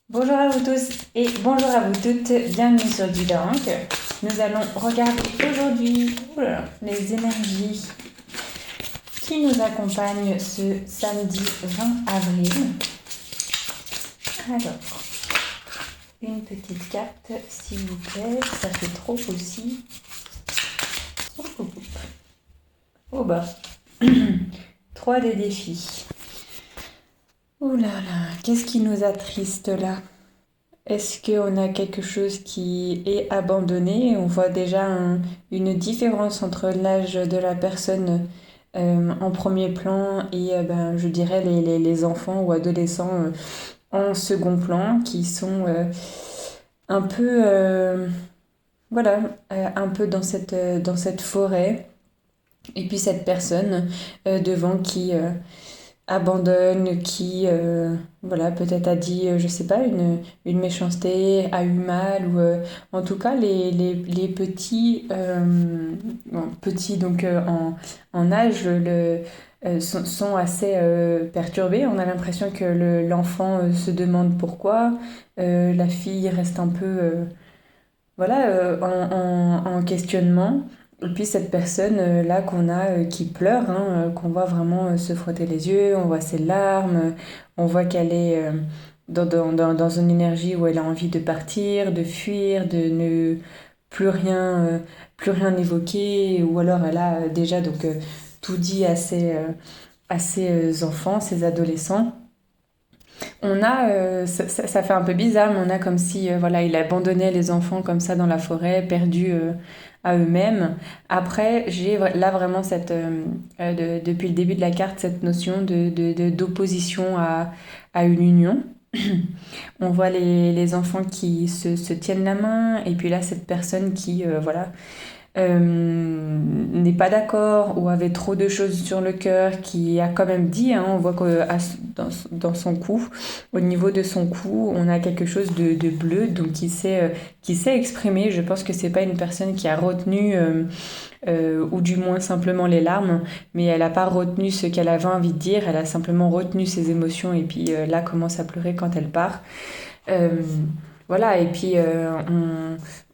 Bonjour à vous tous et bonjour à vous toutes, bienvenue sur Guidank. Nous allons regarder aujourd'hui les énergies qui nous accompagnent ce samedi 20 avril. Alors, une petite carte s'il vous plaît, ça fait trop aussi. Oh bah, 3 des défis. Ouh là là, qu'est-ce qui nous attriste là? Est-ce qu'on a quelque chose qui est abandonné? On voit déjà une différence entre l'âge de la personne en premier plan et je dirais les enfants ou adolescents en second plan qui sont un peu, un peu dans cette forêt. Et puis cette personne devant qui abandonne, qui peut-être a dit, je sais pas, une méchanceté, a eu mal, ou en tout cas les petits, petits donc en âge, sont assez perturbés. On a l'impression que l'enfant se demande pourquoi, la fille reste un peu en questionnement. Et puis cette personne là qu'on a qui pleure, hein, qu'on voit vraiment se frotter les yeux, on voit ses larmes, on voit qu'elle est dans une énergie où elle a envie de partir, de fuir, de ne plus plus rien évoquer, ou alors elle a déjà tout dit à ses enfants, ses adolescents. On a, ça fait un peu bizarre, mais on a comme si il abandonnait les enfants comme ça dans la forêt, perdus à eux-mêmes. Après, j'ai là vraiment depuis le début de la carte, cette notion d'opposition à une union. On voit les enfants qui se tiennent la main, et puis là, cette personne qui, n'est pas d'accord ou avait trop de choses sur le cœur, qui a quand même dit, hein, on voit que dans son cou, au niveau de son cou, on a quelque chose de bleu, donc qui s'est exprimé. Je pense que c'est pas une personne qui a retenu, ou du moins simplement les larmes, mais elle n'a pas retenu ce qu'elle avait envie de dire, elle a simplement retenu ses émotions, et puis là commence à pleurer quand elle part. Euh, et puis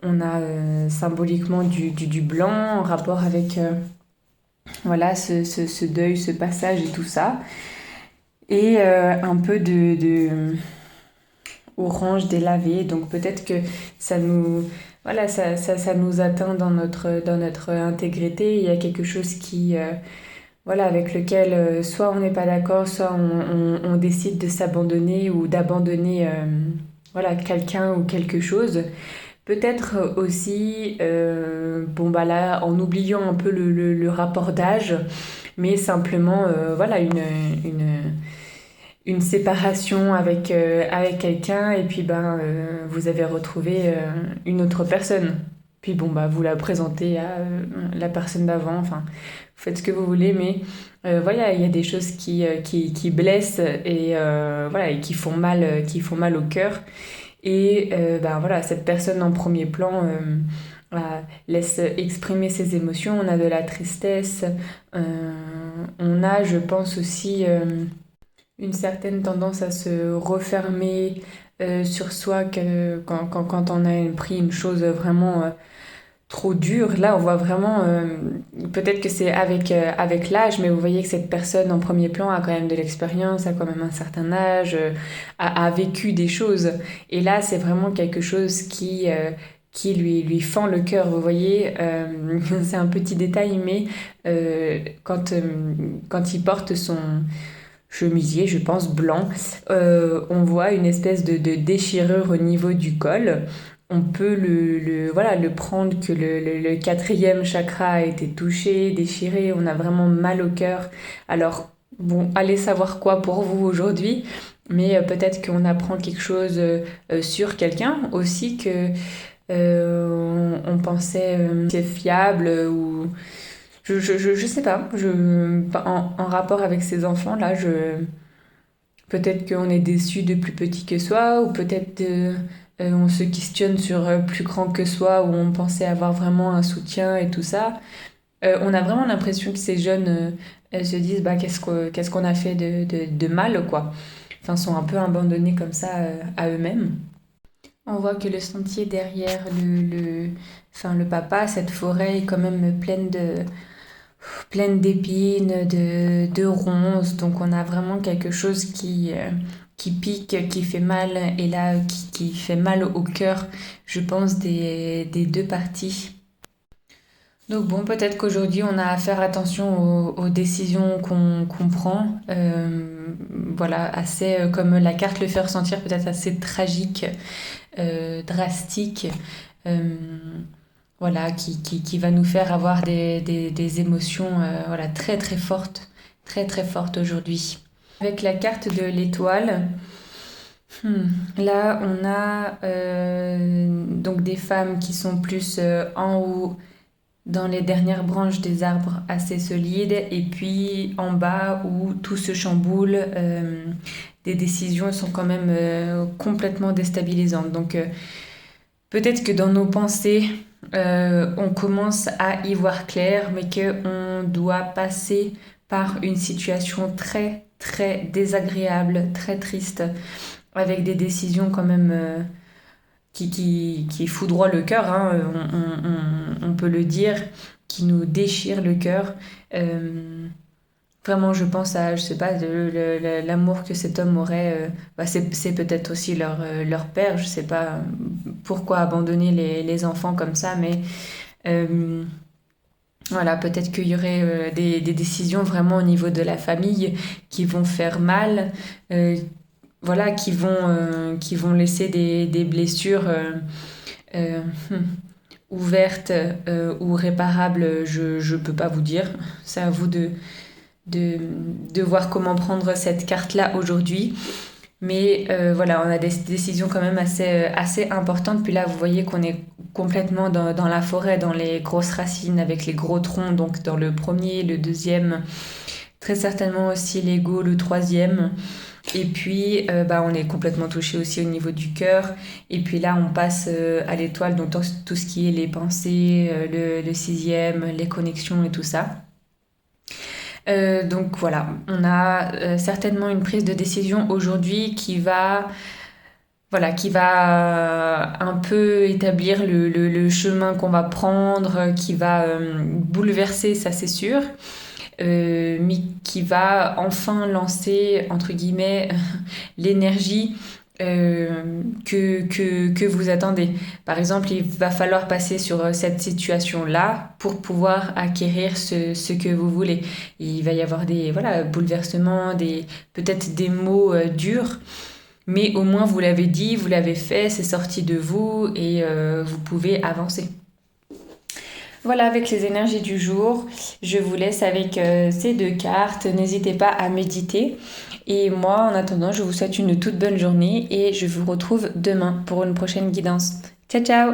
on a symboliquement du blanc en rapport avec ce deuil, ce passage et tout ça. Et un peu de orange délavé, donc peut-être que ça nous, ça nous atteint dans notre intégrité. Il y a quelque chose qui, avec lequel soit on n'est pas d'accord, soit on décide de s'abandonner ou d'abandonner quelqu'un ou quelque chose. Peut-être aussi, là, en oubliant un peu le rapport d'âge, mais simplement, une séparation avec quelqu'un, et puis vous avez retrouvé une autre personne. Puis vous la présentez à la personne d'avant, enfin, vous faites ce que vous voulez, mais il y a des choses qui blessent et, et qui font mal au cœur. Et cette personne en premier plan laisse exprimer ses émotions. On a de la tristesse, euh, on a, je pense aussi, une certaine tendance à se refermer sur soi quand on a pris une chose vraiment trop dure. Là, on voit vraiment, peut-être que c'est avec l'âge, mais vous voyez que cette personne en premier plan a quand même de l'expérience, a quand même un certain âge, a vécu des choses. Et là, c'est vraiment quelque chose qui lui fend le cœur. Vous voyez, c'est un petit détail, mais quand il porte son chemisier, je pense, blanc, on voit une espèce de déchirure au niveau du col. On peut le prendre que le quatrième chakra a été touché, déchiré, on a vraiment mal au cœur. Alors, bon, allez savoir quoi pour vous aujourd'hui, mais peut-être qu'on apprend quelque chose sur quelqu'un aussi que on pensait c'est fiable, ou je sais pas, en rapport avec ces enfants là, peut-être qu'on est déçu de plus petit que soi, ou peut-être on se questionne sur plus grand que soi, où on pensait avoir vraiment un soutien et tout ça. On a vraiment l'impression que ces jeunes elles se disent qu'est-ce qu'on a fait de mal, quoi. enfin, sont un peu abandonnés comme ça à eux-mêmes. On voit que le sentier derrière enfin, le papa, cette forêt est quand même pleine d'épines, de ronces. Donc on a vraiment quelque chose qui pique, qui fait mal, et là qui fait mal au cœur, je pense, des deux parties. Donc bon, peut-être qu'aujourd'hui on a à faire attention aux décisions qu'on prend. Voilà, assez, comme la carte le fait ressentir, peut-être assez tragique, drastique. Euh, voilà, qui va nous faire avoir des émotions voilà, très très fortes aujourd'hui. Avec la carte de l'étoile, là on a donc des femmes qui sont plus en haut dans les dernières branches des arbres assez solides, et puis en bas où tout se chamboule, des décisions sont quand même complètement déstabilisantes. Donc peut-être que dans nos pensées, on commence à y voir clair, mais qu'on doit passer par une situation très très désagréable, très triste, avec des décisions quand même qui foudroient le cœur, hein, on peut le dire, qui nous déchirent le cœur. Vraiment, je pense à, je sais pas, l'amour que cet homme aurait. Bah, c'est peut-être aussi leur père, je sais pas pourquoi abandonner les enfants comme ça, mais euh, voilà, peut-être qu'il y aurait des décisions vraiment au niveau de la famille qui vont faire mal, voilà, qui vont laisser des blessures euh, ouvertes ou réparables, je peux pas vous dire. C'est à vous de voir comment prendre cette carte-là aujourd'hui. Mais voilà, on a des décisions quand même assez importantes. Puis là, vous voyez qu'on est complètement dans la forêt, dans les grosses racines, avec les gros troncs. Donc dans le premier, le deuxième, très certainement aussi l'ego, le troisième. Et puis, bah, on est complètement touché aussi au niveau du cœur. Et puis là, on passe à l'étoile, donc tout ce qui est les pensées, le sixième, les connexions et tout ça. Donc voilà, on a certainement une prise de décision aujourd'hui voilà, qui va un peu établir le chemin qu'on va prendre, qui va bouleverser, ça c'est sûr, mais qui va enfin lancer, entre guillemets, l'énergie que vous attendez. Par exemple, il va falloir passer sur cette situation-là pour pouvoir acquérir ce que vous voulez. Il va y avoir des voilà, bouleversements, peut-être des mots durs, mais au moins vous l'avez dit, vous l'avez fait, c'est sorti de vous, et vous pouvez avancer. Voilà, avec les énergies du jour, je vous laisse avec ces deux cartes. N'hésitez pas à méditer. Et moi, en attendant, je vous souhaite une toute bonne journée et je vous retrouve demain pour une prochaine guidance. Ciao, ciao!